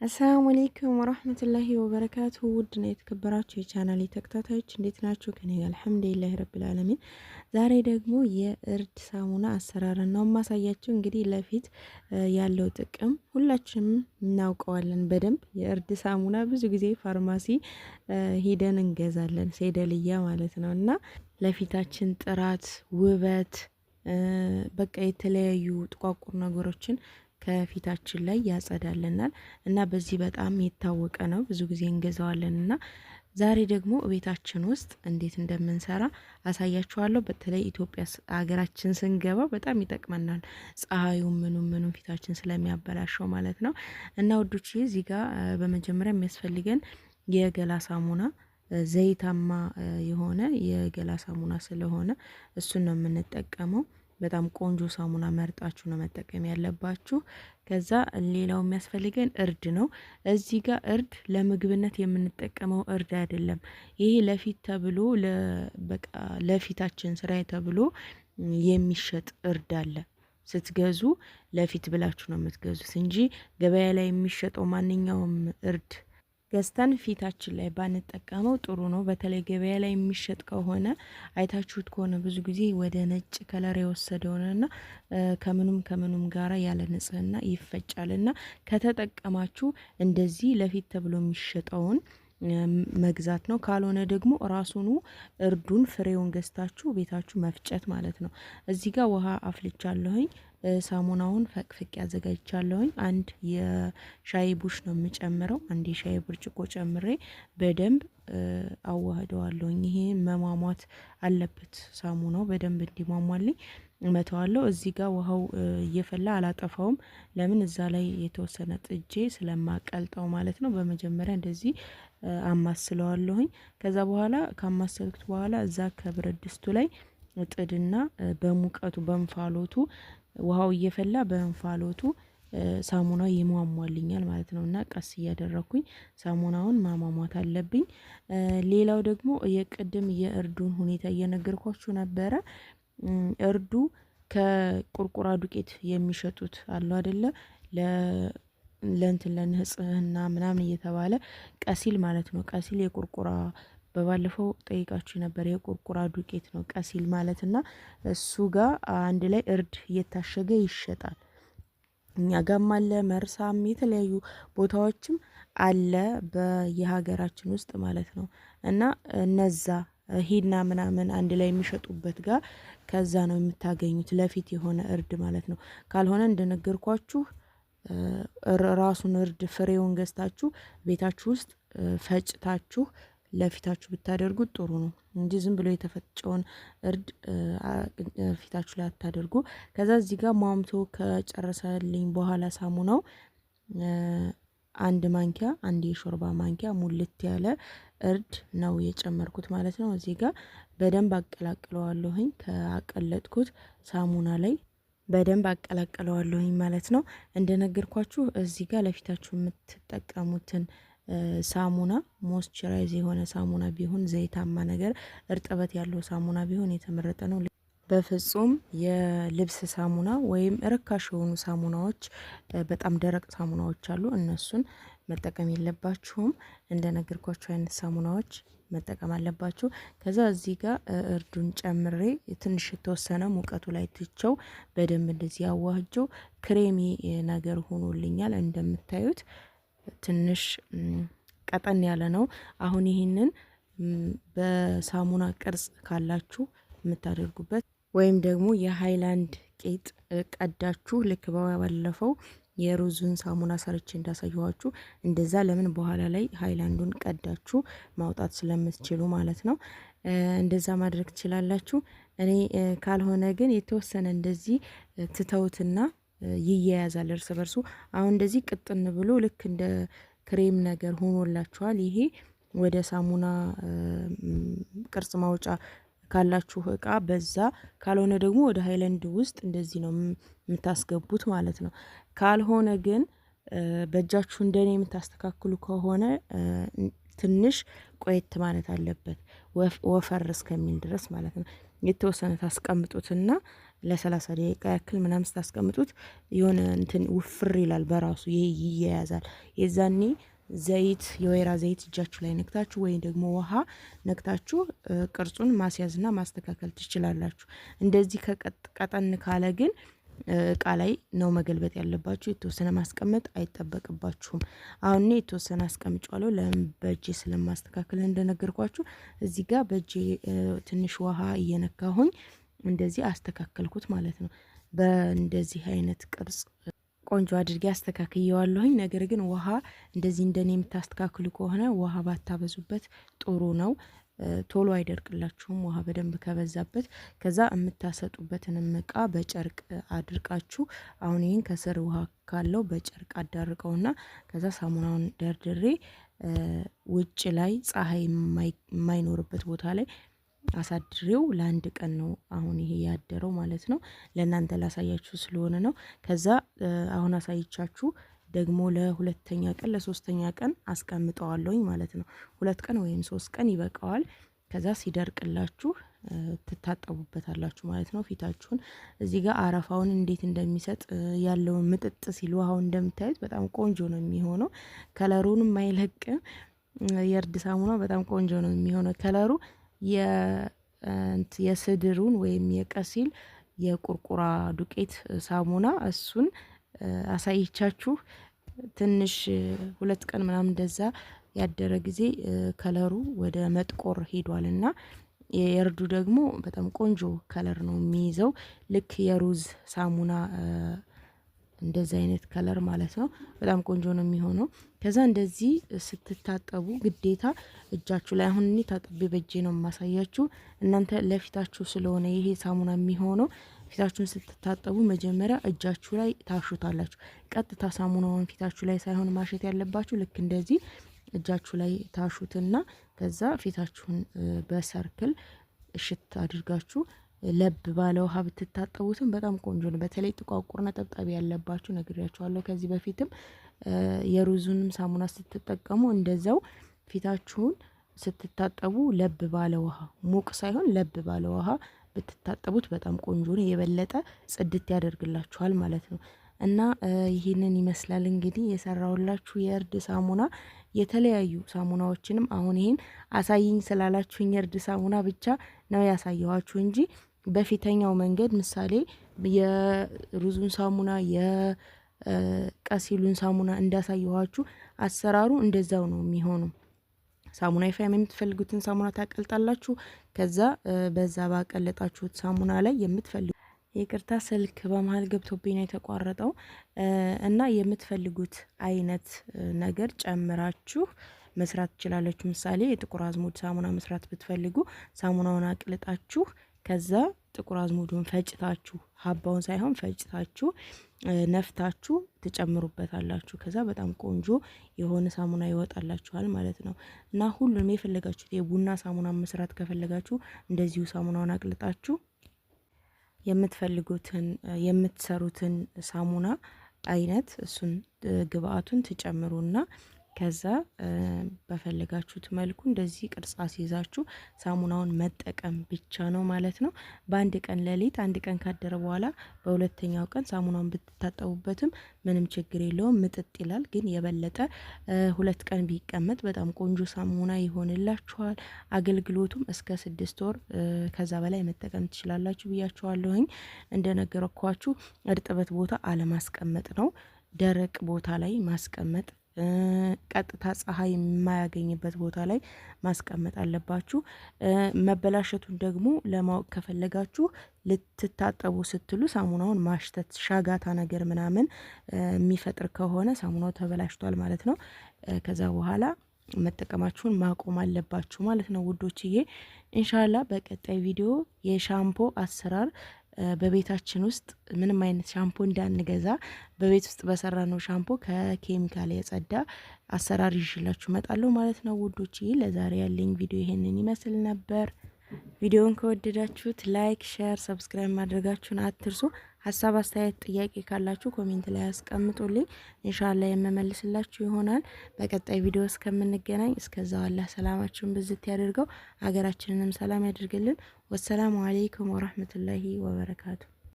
አሰላሙ አለይኩም ወራህመቱላሂ ወበረካቱ ውድና የተከበራችሁ የቻናሌ ተከታታዮች እንዴት ናችሁ? ከኔ ጋር አልሐምዱሊላህ ረብል ዓለሚን። ዛሬ ደግሞ የእርድ ሳሙና አሰራርን ነው ማሳያችሁ። እንግዲህ ለፊት ያለው ጥቅም ሁላችንም እናውቀዋለን በደንብ። የእርድ ሳሙና ብዙ ጊዜ ፋርማሲ ሄደን እንገዛለን፣ ሴደልያ ማለት ነው። እና ለፊታችን ጥራት፣ ውበት በቃ የተለያዩ ጥቋቁር ነገሮችን ከፊታችን ላይ ያጸዳልናል እና በዚህ በጣም የታወቀ ነው። ብዙ ጊዜ እንገዛዋለን እና ዛሬ ደግሞ ቤታችን ውስጥ እንዴት እንደምንሰራ አሳያችኋለሁ። በተለይ ኢትዮጵያ ሀገራችን ስንገባ በጣም ይጠቅመናል። ፀሐዩ ምኑም ፊታችን ስለሚያበላሸው ማለት ነው። እና ውዶች እዚህ ጋር በመጀመሪያ የሚያስፈልገን የገላ ሳሙና ዘይታማ የሆነ የገላ ሳሙና ስለሆነ እሱን ነው የምንጠቀመው። በጣም ቆንጆ ሳሙና መርጣችሁ ነው መጠቀም ያለባችሁ። ከዛ ሌላው የሚያስፈልገን እርድ ነው። እዚህ ጋር እርድ ለምግብነት የምንጠቀመው እርድ አይደለም። ይሄ ለፊት ተብሎ በቃ ለፊታችን ስራዬ ተብሎ የሚሸጥ እርድ አለ። ስትገዙ ለፊት ብላችሁ ነው የምትገዙት እንጂ ገበያ ላይ የሚሸጠው ማንኛውም እርድ ገዝተን ፊታችን ላይ ባንጠቀመው ጥሩ ነው። በተለይ ገበያ ላይ የሚሸጥ ከሆነ አይታችሁት ከሆነ ብዙ ጊዜ ወደ ነጭ ከለር የወሰደውንና ከምኑም ጋራ ያለ ንጽህና ይፈጫልና ከተጠቀማችሁ እንደዚህ ለፊት ተብሎ የሚሸጠውን መግዛት ነው። ካልሆነ ደግሞ ራሱኑ እርዱን ፍሬውን ገዝታችሁ ቤታችሁ መፍጨት ማለት ነው። እዚህ ጋር ውሃ አፍልቻለሁኝ። ሳሙናውን ፈቅፍቄ አዘጋጅቻለሁኝ። አንድ የሻይ ቡሽ ነው የምጨምረው። አንድ የሻይ ብርጭቆ ጨምሬ በደንብ አዋህደዋለሁኝ። ይሄ መሟሟት አለበት፣ ሳሙናው በደንብ እንዲሟሟልኝ እመተዋለሁ። እዚህ ጋር ውሃው እየፈላ አላጠፋውም። ለምን እዛ ላይ የተወሰነ ጥጄ ስለማቀልጠው ማለት ነው። በመጀመሪያ እንደዚህ አማስለዋለሁኝ። ከዛ በኋላ ካማሰልኩት በኋላ እዛ ከብረት ድስቱ ላይ ጥድና በሙቀቱ በእንፋሎቱ ውሃው እየፈላ በእንፋሎቱ ሳሙናው ይሟሟልኛል ማለት ነው። እና ቀስ እያደረኩኝ ሳሙናውን ማሟሟት አለብኝ። ሌላው ደግሞ የቅድም የእርዱን ሁኔታ እየነገርኳችሁ ነበረ። እርዱ ከቁርቁራ ዱቄት የሚሸጡት አሉ አይደለ? ለእንትን ለንጽህና ምናምን እየተባለ ቀሲል ማለት ነው። ቀሲል የቁርቁራ በባለፈው ጠይቃችሁ ነበር። የቁርቁራ ዱቄት ነው ቀሲል ማለት እና እሱ ጋር አንድ ላይ እርድ እየታሸገ ይሸጣል። እኛ ጋም አለ፣ መርሳም የተለያዩ ቦታዎችም አለ በየሀገራችን ውስጥ ማለት ነው። እና እነዛ ሂድና ምናምን አንድ ላይ የሚሸጡበት ጋር ከዛ ነው የምታገኙት ለፊት የሆነ እርድ ማለት ነው። ካልሆነ እንደነገርኳችሁ ራሱን እርድ ፍሬውን ገዝታችሁ ቤታችሁ ውስጥ ፈጭታችሁ ለፊታችሁ ብታደርጉት ጥሩ ነው እንጂ ዝም ብሎ የተፈጨውን እርድ ፊታችሁ ላይ አታደርጉ። ከዛ እዚህ ጋር ሟምቶ ከጨረሰልኝ በኋላ ሳሙናው አንድ ማንኪያ፣ አንድ የሾርባ ማንኪያ ሙልት ያለ እርድ ነው የጨመርኩት ማለት ነው። እዚህ ጋር በደንብ አቀላቅለዋለሁኝ። ከአቀለጥኩት ሳሙና ላይ በደንብ አቀላቅለዋለሁኝ ማለት ነው። እንደነገርኳችሁ እዚህ ጋር ለፊታችሁ የምትጠቀሙትን ሳሙና ሞይስቸራይዝ የሆነ ሳሙና ቢሆን፣ ዘይታማ ነገር እርጥበት ያለው ሳሙና ቢሆን የተመረጠ ነው። በፍጹም የልብስ ሳሙና ወይም ርካሽ የሆኑ ሳሙናዎች፣ በጣም ደረቅ ሳሙናዎች አሉ፣ እነሱን መጠቀም የለባችሁም። እንደነገርኳችሁ አይነት ሳሙናዎች መጠቀም አለባችሁ። ከዛ እዚህ ጋር እርዱን ጨምሬ ትንሽ የተወሰነ ሙቀቱ ላይ ትቸው በደንብ እንደዚህ ያዋህጀው ክሬሚ ነገር ሆኖልኛል። እንደምታዩት ትንሽ ቀጠን ያለ ነው። አሁን ይህንን በሳሙና ቅርጽ ካላችሁ የምታደርጉበት ወይም ደግሞ የሃይላንድ ቄጥ ቀዳችሁ ልክ ባለፈው የሩዙን ሳሙና ሰርቼ እንዳሳየኋችሁ እንደዛ፣ ለምን በኋላ ላይ ሃይላንዱን ቀዳችሁ ማውጣት ስለምትችሉ ማለት ነው። እንደዛ ማድረግ ትችላላችሁ። እኔ ካልሆነ ግን የተወሰነ እንደዚህ ትተውትና ይያያዛል እርስ በርሱ። አሁን እንደዚህ ቅጥን ብሎ ልክ እንደ ክሬም ነገር ሆኖላችኋል። ይሄ ወደ ሳሙና ቅርጽ ማውጫ ካላችሁ እቃ በዛ፣ ካልሆነ ደግሞ ወደ ሃይላንድ ውስጥ እንደዚህ ነው የምታስገቡት ማለት ነው። ካልሆነ ግን በእጃችሁ እንደኔ የምታስተካክሉ ከሆነ ትንሽ ቆየት ማለት አለበት፣ ወፈር እስከሚል ድረስ ማለት ነው። የተወሰነ ታስቀምጡትና ለ30 ደቂቃ ያክል ምናምን ስታስቀምጡት የሆነ እንትን ውፍር ይላል በራሱ ይያያዛል። የዛኔ ዘይት የወይራ ዘይት እጃችሁ ላይ ነክታችሁ ወይ ደግሞ ውሃ ነክታችሁ ቅርጹን ማስያዝና ማስተካከል ትችላላችሁ። እንደዚህ ቀጠን ካለ ግን እቃ ላይ ነው መገልበጥ ያለባችሁ። የተወሰነ ማስቀመጥ አይጠበቅባችሁም። አሁን እኔ የተወሰነ አስቀምጫለሁ በእጄ ስለማስተካከል እንደነገርኳችሁ እዚህ ጋር በእጄ ትንሽ ውሃ እየነካሁኝ እንደዚህ አስተካከልኩት ማለት ነው። በእንደዚህ አይነት ቅርጽ ቆንጆ አድርጌ አስተካክየዋለሁኝ። ነገር ግን ውሃ እንደዚህ እንደኔ የምታስተካክሉ ከሆነ ውሃ ባታበዙበት ጥሩ ነው። ቶሎ አይደርቅላችሁም ውሃ በደንብ ከበዛበት። ከዛ የምታሰጡበትን እቃ በጨርቅ አድርቃችሁ አሁን ይህን ከስር ውሃ ካለው በጨርቅ አዳርቀውና ከዛ ሳሙናውን ደርድሬ ውጭ ላይ ፀሐይ የማይኖርበት ቦታ ላይ አሳድሬው ለአንድ ቀን ነው አሁን ይሄ ያደረው ማለት ነው። ለእናንተ ላሳያችሁ ስለሆነ ነው። ከዛ አሁን አሳይቻችሁ ደግሞ ለሁለተኛ ቀን ለሶስተኛ ቀን አስቀምጠዋለሁኝ ማለት ነው። 2 ቀን ወይም 3 ቀን ይበቃዋል። ከዛ ሲደርቅላችሁ ትታጠቡበታላችሁ ማለት ነው። ፊታችሁን እዚህ ጋር አረፋውን እንዴት እንደሚሰጥ ያለውን ምጥጥ ሲሉ አሁን እንደምታዩት በጣም ቆንጆ ነው የሚሆነው። ከለሩንም አይለቅም። የእርድ ሳሙና በጣም ቆንጆ ነው የሚሆነው ከለሩ የስድሩን ወይም የቀሲል የቁርቁራ ዱቄት ሳሙና እሱን አሳይቻችሁ ትንሽ 2 ቀን ምናምን እንደዛ ያደረ ጊዜ ከለሩ ወደ መጥቆር ሄዷልና የእርዱ ደግሞ በጣም ቆንጆ ከለር ነው የሚይዘው ልክ የሩዝ ሳሙና እንደዚህ አይነት ከለር ማለት ነው። በጣም ቆንጆ ነው የሚሆነው። ከዛ እንደዚህ ስትታጠቡ ግዴታ እጃችሁ ላይ አሁን እኔ ታጥቤ በእጄ ነው የማሳያችሁ። እናንተ ለፊታችሁ ስለሆነ ይሄ ሳሙና የሚሆነው ፊታችሁን ስትታጠቡ መጀመሪያ እጃችሁ ላይ ታሹታላችሁ። ቀጥታ ሳሙናውን ፊታችሁ ላይ ሳይሆን ማሸት ያለባችሁ ልክ እንደዚህ እጃችሁ ላይ ታሹትና ከዛ ፊታችሁን በሰርክል እሽት አድርጋችሁ ለብ ባለ ውሃ ብትታጠቡትም በጣም ቆንጆ ነው። በተለይ ጥቋቁር ነጠብጣብ ያለባችሁ ነግሬያችኋለሁ ከዚህ በፊትም። የሩዙንም ሳሙና ስትጠቀሙ እንደዛው ፊታችሁን ስትታጠቡ ለብ ባለ ውሃ ሙቅ ሳይሆን ለብ ባለ ውሃ ብትታጠቡት በጣም ቆንጆ ነው። የበለጠ ጽድት ያደርግላችኋል ማለት ነው። እና ይህንን ይመስላል እንግዲህ የሰራውላችሁ የእርድ ሳሙና። የተለያዩ ሳሙናዎችንም አሁን ይሄን አሳይኝ ስላላችሁኝ የእርድ ሳሙና ብቻ ነው ያሳየኋችሁ እንጂ በፊተኛው መንገድ ምሳሌ የሩዙን ሳሙና የቀሲሉን ሳሙና እንዳሳየኋችሁ አሰራሩ እንደዛው ነው የሚሆነው። ሳሙና ይፋም የምትፈልጉትን ሳሙና ታቀልጣላችሁ። ከዛ በዛ ባቀለጣችሁት ሳሙና ላይ የምትፈልጉ ይቅርታ ስልክ በመሃል ገብቶብኝ ነው የተቋረጠው። እና የምትፈልጉት አይነት ነገር ጨምራችሁ መስራት ትችላላችሁ። ምሳሌ የጥቁር አዝሙድ ሳሙና መስራት ብትፈልጉ ሳሙናውን አቅልጣችሁ ከዛ ጥቁር አዝሙዱን ፈጭታችሁ ሀባውን ሳይሆን ፈጭታችሁ ነፍታችሁ ትጨምሩበታላችሁ። ከዛ በጣም ቆንጆ የሆነ ሳሙና ይወጣላችኋል ማለት ነው። እና ሁሉንም የፈለጋችሁት የቡና ሳሙና መስራት ከፈለጋችሁ እንደዚሁ ሳሙናውን አቅልጣችሁ የምትፈልጉትን የምትሰሩትን ሳሙና አይነት እሱን ግብአቱን ትጨምሩና ከዛ በፈለጋችሁት መልኩ እንደዚህ ቅርጽ አስይዛችሁ ሳሙናውን መጠቀም ብቻ ነው ማለት ነው። በአንድ ቀን ሌሊት አንድ ቀን ካደረ በኋላ በሁለተኛው ቀን ሳሙናውን ብትታጠቡበትም ምንም ችግር የለውም። ምጥጥ ይላል። ግን የበለጠ 2 ቀን ቢቀመጥ በጣም ቆንጆ ሳሙና ይሆንላችኋል። አገልግሎቱም እስከ 6 ወር ከዛ በላይ መጠቀም ትችላላችሁ ብያችኋለሁኝ። እንደነገርኳችሁ እርጥበት ቦታ አለማስቀመጥ ነው። ደረቅ ቦታ ላይ ማስቀመጥ ቀጥታ ፀሐይ የማያገኝበት ቦታ ላይ ማስቀመጥ አለባችሁ። መበላሸቱን ደግሞ ለማወቅ ከፈለጋችሁ ልትታጠቡ ስትሉ ሳሙናውን ማሽተት ሻጋታ ነገር ምናምን የሚፈጥር ከሆነ ሳሙናው ተበላሽቷል ማለት ነው። ከዛ በኋላ መጠቀማችሁን ማቆም አለባችሁ ማለት ነው ውዶችዬ። ኢንሻአላህ በቀጣይ ቪዲዮ የሻምፖ አሰራር በቤታችን ውስጥ ምንም አይነት ሻምፖ እንዳንገዛ በቤት ውስጥ በሰራነው ሻምፖ ከኬሚካል የጸዳ አሰራር ይዤላችሁ እመጣለሁ ማለት ነው ውዶችዬ። ለዛሬ ያለኝ ቪዲዮ ይሄንን ይመስል ነበር። ቪዲዮውን ከወደዳችሁት ላይክ፣ ሼር፣ ሰብስክራይብ ማድረጋችሁን አትርሱ። ሀሳብ አስተያየት፣ ጥያቄ ካላችሁ ኮሜንት ላይ አስቀምጡልኝ። ኢንሻአላህ የምመልስላችሁ ይሆናል። በቀጣይ ቪዲዮ እስከምንገናኝ እስከዛው አላህ ሰላማችሁን ብዝት ያድርገው፣ ሀገራችንንም ሰላም ያድርግልን። ወሰላሙ አለይኩም ወራህመቱላሂ ወበረካቱ።